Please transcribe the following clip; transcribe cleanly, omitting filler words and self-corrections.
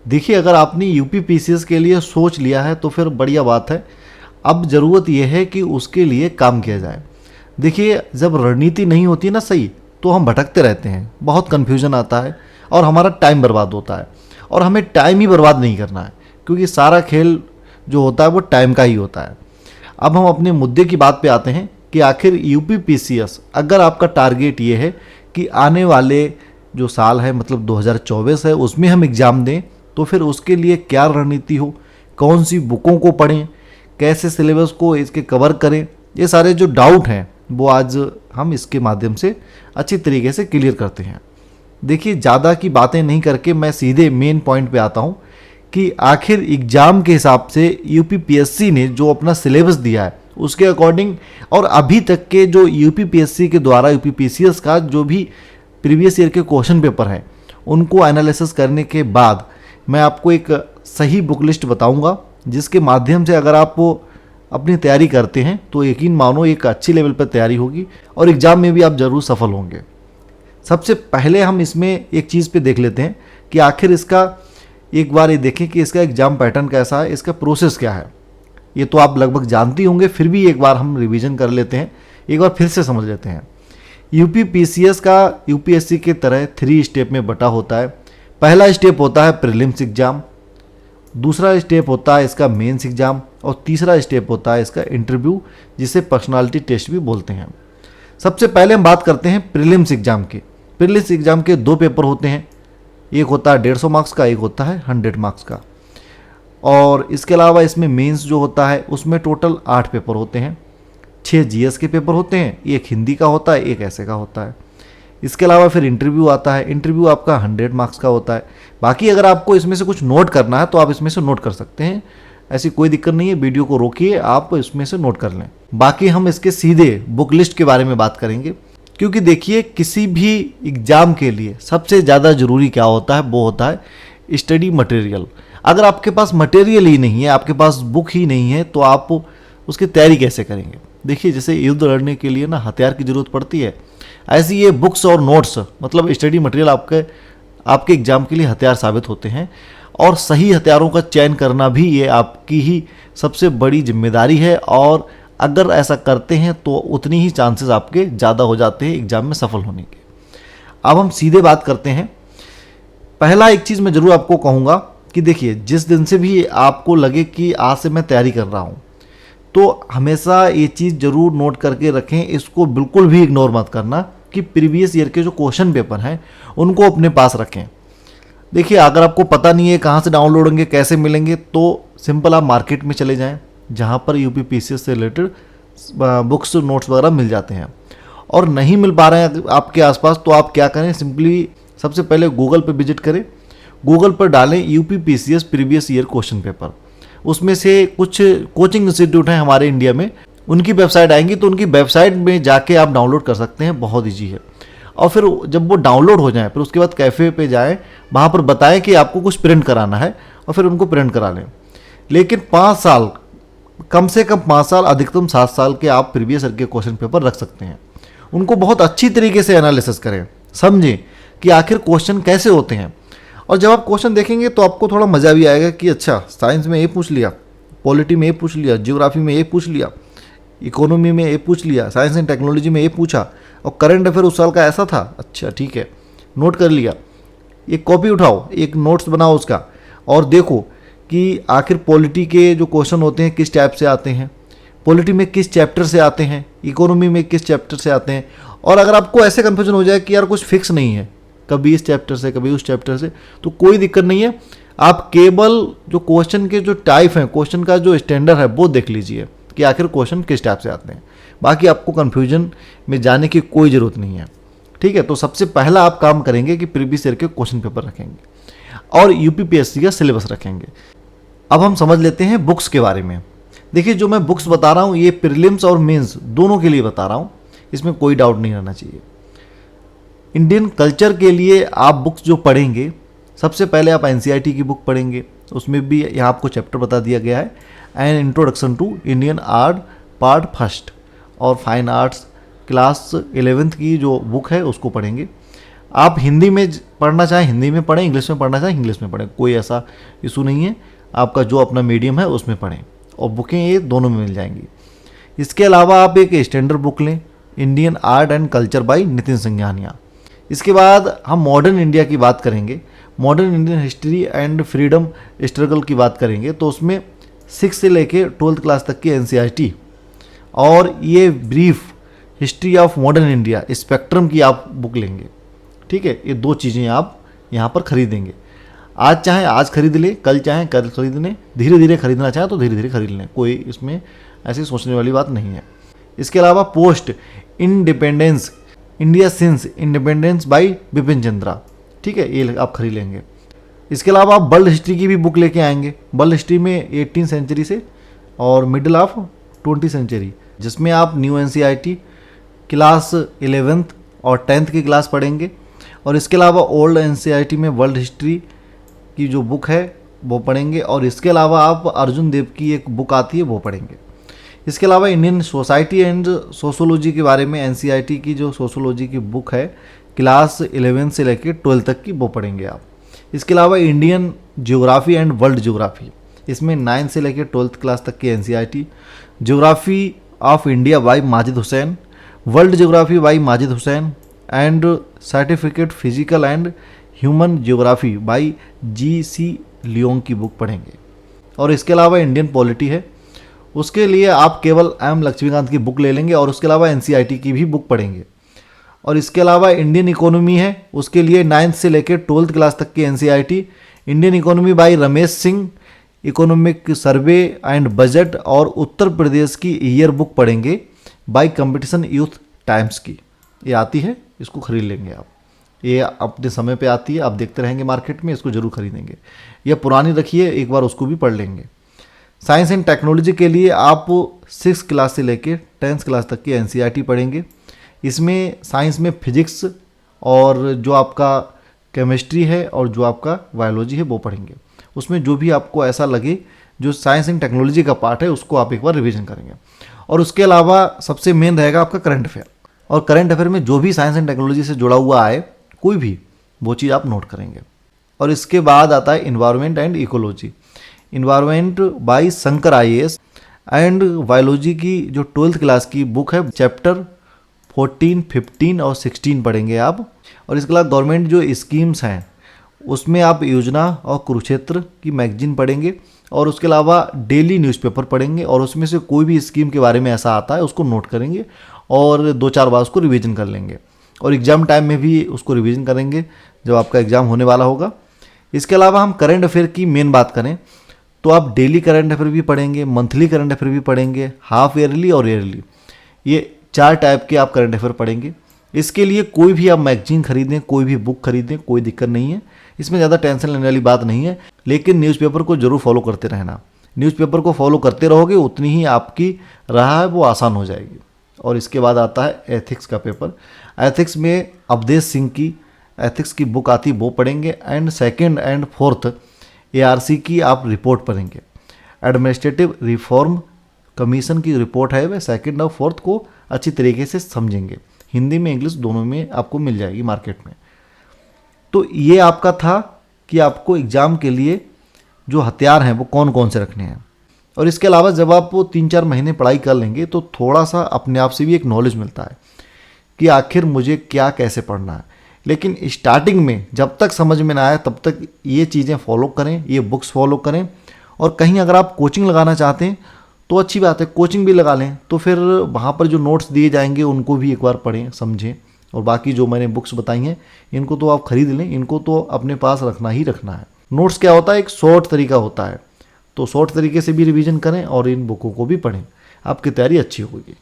देखिए, अगर आपने यूपीपीसीएस के लिए सोच लिया है तो फिर बढ़िया बात है। अब ज़रूरत यह है कि उसके लिए काम किया जाए। देखिए, जब रणनीति नहीं होती ना सही, तो हम भटकते रहते हैं, बहुत कन्फ्यूजन आता है और हमारा टाइम बर्बाद होता है। और हमें टाइम ही बर्बाद नहीं करना है, क्योंकि सारा खेल जो होता है वो टाइम का ही होता है। अब हम अपने मुद्दे की बात पे आते हैं कि आखिर यूपीपीसीएस, अगर आपका टारगेट ये है कि आने वाले जो साल है मतलब 2024 है उसमें हम एग्ज़ाम दें, तो फिर उसके लिए क्या रणनीति हो, कौन सी बुकों को पढ़ें, कैसे सिलेबस को इसके कवर करें, ये सारे जो डाउट हैं वो आज हम इसके माध्यम से अच्छी तरीके से क्लियर करते हैं। देखिए, ज़्यादा की बातें नहीं करके मैं सीधे मेन पॉइंट पे आता हूँ कि आखिर एग्ज़ाम के हिसाब से यूपीपीएससी ने जो अपना सिलेबस दिया है उसके अकॉर्डिंग, और अभी तक के जो यूपीपीएससी के द्वारा यूपीपीसीएस का जो भी प्रीवियस ईयर के क्वेश्चन पेपर हैं उनको एनालिसिस करने के बाद मैं आपको एक सही बुक लिस्ट बताऊंगा, जिसके माध्यम से अगर आप अपनी तैयारी करते हैं तो यकीन मानो एक अच्छी लेवल पर तैयारी होगी और एग्ज़ाम में भी आप ज़रूर सफल होंगे। सबसे पहले हम इसमें एक चीज़ पे देख लेते हैं कि आखिर इसका, एक बार ये देखें कि इसका एग्ज़ाम पैटर्न कैसा है, इसका प्रोसेस क्या है। ये तो आप लगभग जानती होंगे, फिर भी एक बार हम रिवीजन कर लेते हैं, एक बार फिर से समझ लेते हैं। यूपीपीसीएस का यूपीएससी के तरह 3 स्टेप में बटा होता है। पहला स्टेप होता है प्रीलिम्स एग्जाम, दूसरा स्टेप होता है इसका मेंस एग्जाम, और तीसरा स्टेप होता है इसका इंटरव्यू, जिसे पर्सनालिटी टेस्ट भी बोलते हैं। सबसे पहले हम बात करते हैं प्रीलिम्स एग्जाम की। प्रीलिम्स एग्जाम के 2 पेपर होते हैं, एक होता है 150 मार्क्स का, एक होता है 100 मार्क्स का। और इसके अलावा इसमें मेंस जो होता है उसमें टोटल 8 पेपर होते हैं। 6 जीएस के पेपर होते हैं, एक हिंदी का होता है, एक ऐसे का होता है। इसके अलावा फिर इंटरव्यू आता है, इंटरव्यू आपका 100 मार्क्स का होता है। बाकी अगर आपको इसमें से कुछ नोट करना है तो आप इसमें से नोट कर सकते हैं, ऐसी कोई दिक्कत नहीं है। वीडियो को रोकिए, आप इसमें से नोट कर लें। बाकी हम इसके सीधे बुक लिस्ट के बारे में बात करेंगे, क्योंकि देखिए, किसी भी एग्जाम के लिए सबसे ज़्यादा ज़रूरी क्या होता है, वो होता है स्टडी मटेरियल। अगर आपके पास मटेरियल ही नहीं है, आपके पास बुक ही नहीं है, तो आप उसकी तैयारी कैसे करेंगे। देखिए, जैसे युद्ध लड़ने के लिए ना हथियार की ज़रूरत पड़ती है, ऐसी ये बुक्स और नोट्स मतलब स्टडी मटेरियल आपके एग्ज़ाम के लिए हथियार साबित होते हैं। और सही हथियारों का चयन करना भी ये आपकी ही सबसे बड़ी जिम्मेदारी है, और अगर ऐसा करते हैं तो उतनी ही चांसेस आपके ज़्यादा हो जाते हैं एग्ज़ाम में सफल होने के। अब हम सीधे बात करते हैं। पहला एक चीज़ मैं ज़रूर आपको कहूँगा कि देखिए, जिस दिन से भी आपको लगे कि आज से मैं तैयारी कर रहा हूँ, तो हमेशा ये चीज़ ज़रूर नोट करके रखें, इसको बिल्कुल भी इग्नोर मत करना कि प्रीवियस ईयर के जो क्वेश्चन पेपर हैं उनको अपने पास रखें। देखिए, अगर आपको पता नहीं है कहाँ से डाउनलोड होंगे, कैसे मिलेंगे, तो सिंपल आप मार्केट में चले जाएं, जहाँ पर यूपीपीसीएस से रिलेटेड बुक्स नोट्स वगैरह मिल जाते हैं। और नहीं मिल पा रहे हैं आपके आसपास, तो आप क्या करें, सिंपली सबसे पहले गूगल पर विजिट करें, गूगल पर डालें UPPCS previous year question paper. उसमें से कुछ कोचिंग इंस्टीट्यूट हैं हमारे इंडिया में, उनकी वेबसाइट आएंगी, तो उनकी वेबसाइट में जाके आप डाउनलोड कर सकते हैं, बहुत ईजी है। और फिर जब वो डाउनलोड हो जाए, फिर उसके बाद कैफ़े पे जाएं, वहाँ पर बताएं कि आपको कुछ प्रिंट कराना है, और फिर उनको प्रिंट करा लें। लेकिन 5 साल, कम से कम 5 साल, अधिकतम 7 साल के आप प्रीवियस ईयर के क्वेश्चन पेपर रख सकते हैं। उनको बहुत अच्छी तरीके से एनालिसिस करें, समझें कि आखिर क्वेश्चन कैसे होते हैं। और जब आप क्वेश्चन देखेंगे तो आपको थोड़ा मज़ा भी आएगा कि अच्छा, साइंस में ये पूछ लिया, पॉलिटी में ये पूछ लिया, ज्योग्राफी में ये पूछ लिया, इकोनॉमी में ये पूछ लिया, साइंस एंड टेक्नोलॉजी में ये पूछा, और करंट अफेयर उस साल का ऐसा था, अच्छा ठीक है, नोट कर लिया। एक कॉपी उठाओ, एक नोट्स बनाओ उसका, और देखो कि आखिर पॉलिटी के जो क्वेश्चन होते हैं किस टाइप से आते हैं, पॉलिटी में किस चैप्टर से आते हैं, इकोनॉमी में किस चैप्टर से आते हैं। और अगर आपको ऐसे कन्फ्यूजन हो जाए कि यार कुछ फिक्स नहीं है, कभी इस चैप्टर से कभी उस चैप्टर से, तो कोई दिक्कत नहीं है। आप केवल जो क्वेश्चन के जो टाइप हैं, क्वेश्चन का जो स्टैंडर्ड है वो देख लीजिए कि आखिर क्वेश्चन किस टाइप से आते हैं। बाकी आपको कन्फ्यूजन में जाने की कोई ज़रूरत नहीं है, ठीक है। तो सबसे पहला आप काम करेंगे कि प्रीवियस ईयर के क्वेश्चन पेपर रखेंगे और यूपीपीएससी का सिलेबस रखेंगे। अब हम समझ लेते हैं बुक्स के बारे में। देखिए, जो मैं बुक्स बता रहा हूँ ये प्रीलिम्स और मेंस दोनों के लिए बता रहा हूँ, इसमें कोई डाउट नहीं रहना चाहिए। इंडियन कल्चर के लिए आप बुक्स जो पढ़ेंगे, सबसे पहले आप एनसीईआरटी की बुक पढ़ेंगे, उसमें भी यहाँ आपको चैप्टर बता दिया गया है, an introduction to Indian art part first, और फाइन आर्ट्स क्लास 11th की जो बुक है उसको पढ़ेंगे। आप हिंदी में पढ़ना चाहें हिंदी में पढ़ें, इंग्लिश में पढ़ना चाहें इंग्लिश में पढ़ें, कोई ऐसा इशू नहीं है। आपका जो अपना मीडियम है उसमें पढ़ें, और बुकें ये दोनों में मिल जाएंगी। इसके अलावा आप एक स्टैंडर्ड बुक लें, Indian art and culture by Nitin Singhania. इसके बाद हम मॉडर्न इंडिया की बात करेंगे, modern Indian history and freedom struggle की बात करेंगे। तो उसमें 6 से लेके 12th क्लास तक की NCERT और ये brief history of modern India spectrum की आप बुक लेंगे। ठीक है, ये 2 चीज़ें आप यहाँ पर खरीदेंगे। आज चाहें आज खरीद लें, कल चाहें कल खरीद लें, धीरे धीरे खरीदना चाहें तो धीरे धीरे खरीद लें, कोई इसमें ऐसी सोचने वाली बात नहीं है। इसके अलावा post independence India since independence by Bipin Chandra, ठीक है, ये आप खरीद लेंगे। इसके अलावा आप वर्ल्ड हिस्ट्री की भी बुक लेके आएंगे। वर्ल्ड हिस्ट्री में 18th सेंचुरी से और मिडिल ऑफ 20th सेंचुरी, जिसमें आप न्यू NCERT क्लास 11th और 10th की क्लास पढ़ेंगे। और इसके अलावा ओल्ड NCERT में वर्ल्ड हिस्ट्री की जो बुक है वो पढ़ेंगे। और इसके अलावा आप अर्जुन देव की एक बुक आती है वो पढ़ेंगे। इसके अलावा इंडियन सोसाइटी एंड सोशोलॉजी के बारे में NCERT की जो सोशोलॉजी की बुक है क्लास 11 से लेकर 12 तक की वो पढ़ेंगे आप। इसके अलावा Indian geography and world geography, इसमें 9 से लेकर 12th क्लास तक की NCERT, geography of India by Majid Hussain, world geography by Majid Hussain and certificate physical and human geography by GC Leong की बुक पढ़ेंगे। और इसके अलावा इंडियन पॉलिटी है, उसके लिए आप केवल M लक्ष्मीकांत की बुक ले लेंगे और उसके अलावा NCERT की भी बुक पढ़ेंगे। और इसके अलावा इंडियन इकोनॉमी है, उसके लिए 9th से लेकर 12th क्लास तक की NCERT, Indian economy by Ramesh Singh, economic survey and budget और उत्तर प्रदेश की ईयर बुक पढ़ेंगे बाई कंपटीशन यूथ टाइम्स की, ये आती है, इसको खरीद लेंगे आप। ये अपने समय पे आती है, आप देखते रहेंगे मार्केट में, इसको जरूर खरीदेंगे। यह पुरानी रखिए, एक बार उसको भी पढ़ लेंगे। साइंस एंड टेक्नोलॉजी के लिए आप 6th क्लास से लेकर 10th क्लास तक की NCERT पढ़ेंगे। इसमें साइंस में फिजिक्स और जो आपका केमिस्ट्री है और जो आपका बायोलॉजी है वो पढ़ेंगे। उसमें जो भी आपको ऐसा लगे जो साइंस एंड टेक्नोलॉजी का पार्ट है उसको आप एक बार रिवीजन करेंगे। और उसके अलावा सबसे मेन रहेगा आपका करंट अफेयर, और करंट अफेयर में जो भी साइंस एंड टेक्नोलॉजी से जुड़ा हुआ आए कोई भी, वो चीज़ आप नोट करेंगे। और इसके बाद आता है environment and ecology, environment by Shankar IAS and biology की जो 12th क्लास की बुक है, चैप्टर 14, 15 और 16 पढ़ेंगे आप। और इसके अलावा गवर्नमेंट जो स्कीम्स हैं उसमें आप योजना और कुरुक्षेत्र की मैगजीन पढ़ेंगे। और उसके अलावा डेली न्यूज़पेपर पढ़ेंगे और उसमें से कोई भी स्कीम के बारे में ऐसा आता है उसको नोट करेंगे और 2-4 बार उसको रिवीजन कर लेंगे। और एग्ज़ाम टाइम में भी उसको रिवीजन करेंगे जब आपका एग्ज़ाम होने वाला होगा। इसके अलावा हम करंट अफेयर की मेन बात करें तो आप डेली करंट अफेयर भी पढ़ेंगे, मंथली करंट अफेयर भी पढ़ेंगे, हाफ ईयरली और ईयरली, ये 4 टाइप के आप करंट अफेयर पढ़ेंगे। इसके लिए कोई भी आप मैगजीन खरीदें, कोई भी बुक खरीदें, कोई दिक्कत नहीं है, इसमें ज़्यादा टेंशन लेने वाली बात नहीं है। लेकिन न्यूज़पेपर को जरूर फॉलो करते रहना, न्यूज़पेपर को फॉलो करते रहोगे उतनी ही आपकी राह है वो आसान हो जाएगी। और इसके बाद आता है एथिक्स का पेपर। एथिक्स में अवधेश सिंह की एथिक्स की बुक आती वो पढ़ेंगे। And 2nd and 4th ARC की आप रिपोर्ट पढ़ेंगे। एडमिनिस्ट्रेटिव रिफॉर्म कमीशन की रिपोर्ट है, वह 2nd और 4th को अच्छी तरीके से समझेंगे, हिंदी में इंग्लिश दोनों में आपको मिल जाएगी मार्केट में। तो ये आपका था कि आपको एग्ज़ाम के लिए जो हथियार हैं वो कौन कौन से रखने हैं। और इसके अलावा जब आप 3-4 महीने पढ़ाई कर लेंगे तो थोड़ा सा अपने आप से भी एक नॉलेज मिलता है कि आखिर मुझे क्या कैसे पढ़ना है। लेकिन स्टार्टिंग में जब तक समझ में ना आए तब तक ये चीज़ें फॉलो करें, ये बुक्स फॉलो करें। और कहीं अगर आप कोचिंग लगाना चाहते हैं तो अच्छी बात है, कोचिंग भी लगा लें, तो फिर वहाँ पर जो नोट्स दिए जाएंगे उनको भी एक बार पढ़ें, समझें। और बाकी जो मैंने बुक्स बताई हैं इनको तो आप खरीद लें, इनको तो अपने पास रखना ही रखना है। नोट्स क्या होता है, एक शॉर्ट तरीका होता है, तो शॉर्ट तरीके से भी रिवीजन करें और इन बुकों को भी पढ़ें, आपकी तैयारी अच्छी होगी।